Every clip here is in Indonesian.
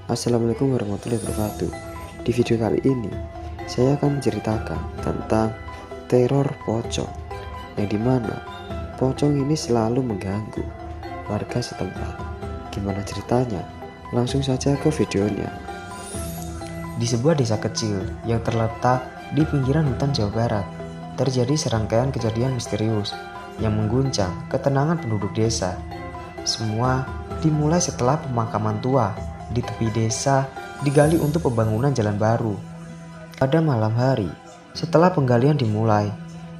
Assalamualaikum warahmatullahi wabarakatuh. Di video kali ini saya akan menceritakan tentang teror pocong, yang dimana pocong ini selalu mengganggu warga setempat. Gimana ceritanya? Langsung saja ke videonya. Di sebuah desa kecil yang terletak di pinggiran hutan Jawa Barat, terjadi serangkaian kejadian misterius yang mengguncang ketenangan penduduk desa. Semua dimulai setelah pemakaman tua di tepi desa digali untuk pembangunan jalan baru. Pada malam hari, setelah penggalian dimulai,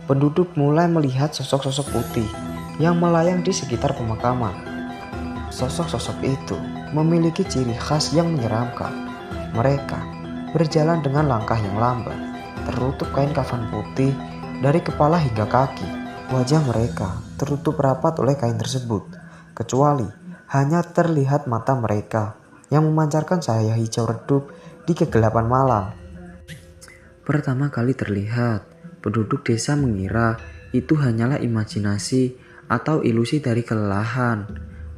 penduduk mulai melihat sosok-sosok putih yang melayang di sekitar pemakaman. Sosok-sosok itu memiliki ciri khas yang menyeramkan. Mereka berjalan dengan langkah yang lambat, tertutup kain kafan putih dari kepala hingga kaki. Wajah mereka tertutup rapat oleh kain tersebut, kecuali hanya terlihat mata mereka yang memancarkan cahaya hijau redup di kegelapan malam. Pertama kali terlihat, penduduk desa mengira itu hanyalah imajinasi atau ilusi dari kelelahan.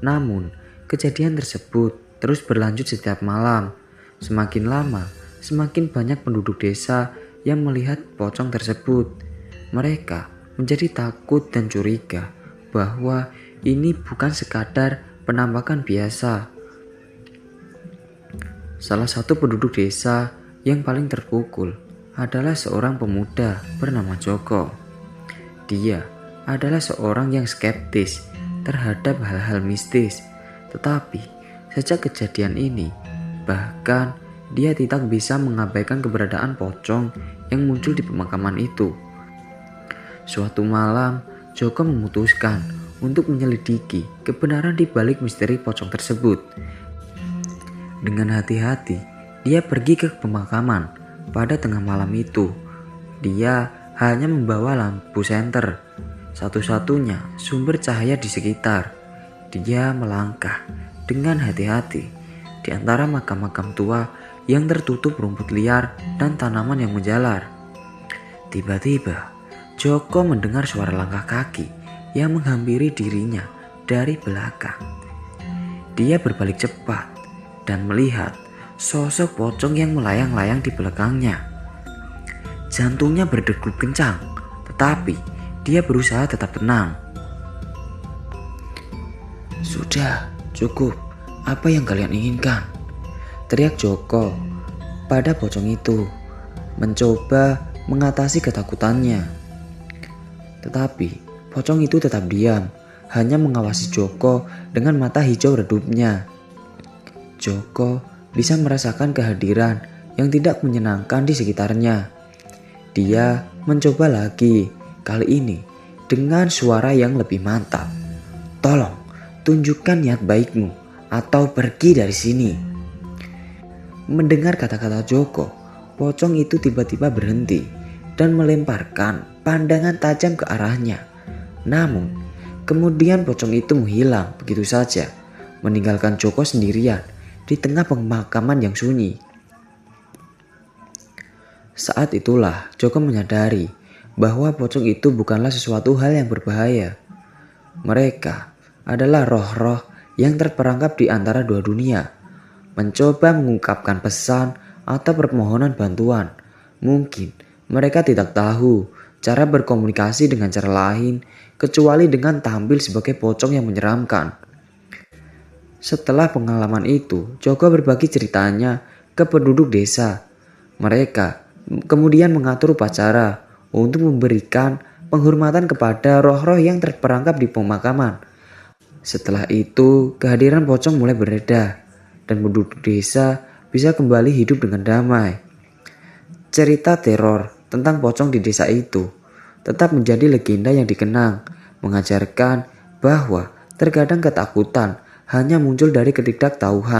Namun, kejadian tersebut terus berlanjut setiap malam. Semakin lama, semakin banyak penduduk desa yang melihat pocong tersebut. Mereka menjadi takut dan curiga bahwa ini bukan sekadar penampakan biasa. Salah satu penduduk desa yang paling terpukul adalah seorang pemuda bernama Joko. Dia adalah seorang yang skeptis terhadap hal-hal mistis, tetapi sejak kejadian ini, bahkan dia tidak bisa mengabaikan keberadaan pocong yang muncul di pemakaman itu. Suatu malam, Joko memutuskan untuk menyelidiki kebenaran di balik misteri pocong tersebut. Dengan hati-hati, dia pergi ke pemakaman. Pada tengah malam itu, dia hanya membawa lampu senter, satu-satunya sumber cahaya di sekitar. Dia melangkah dengan hati-hati di antara makam-makam tua yang tertutup rumput liar dan tanaman yang menjalar. Tiba-tiba, Joko mendengar suara langkah kaki yang menghampiri dirinya dari belakang. Dia berbalik cepat dan melihat sosok pocong yang melayang-layang di belakangnya. Jantungnya berdegup kencang, tetapi dia berusaha tetap tenang. "Sudah, cukup. Apa yang kalian inginkan?" teriak Joko pada pocong itu, mencoba mengatasi ketakutannya. Tetapi pocong itu tetap diam, hanya mengawasi Joko dengan mata hijau redupnya. Joko bisa merasakan kehadiran yang tidak menyenangkan di sekitarnya. Dia mencoba lagi, kali ini dengan suara yang lebih mantap. "Tolong, tunjukkan niat baikmu atau pergi dari sini." Mendengar kata-kata Joko, pocong itu tiba-tiba berhenti dan melemparkan pandangan tajam ke arahnya. Namun, kemudian pocong itu menghilang begitu saja, meninggalkan Joko sendirian di tengah pemakaman yang sunyi. Saat itulah Joko menyadari bahwa pocong itu bukanlah sesuatu hal yang berbahaya. Mereka adalah roh-roh yang terperangkap di antara dua dunia, mencoba mengungkapkan pesan atau permohonan bantuan. Mungkin mereka tidak tahu cara berkomunikasi dengan cara lain kecuali dengan tampil sebagai pocong yang menyeramkan. Setelah pengalaman itu, Joko berbagi ceritanya ke penduduk desa. Mereka kemudian mengatur upacara untuk memberikan penghormatan kepada roh-roh yang terperangkap di pemakaman. Setelah itu, kehadiran pocong mulai bereda dan penduduk desa bisa kembali hidup dengan damai. Cerita teror tentang pocong di desa itu tetap menjadi legenda yang dikenang, mengajarkan bahwa terkadang ketakutan hanya muncul dari ketidaktahuan.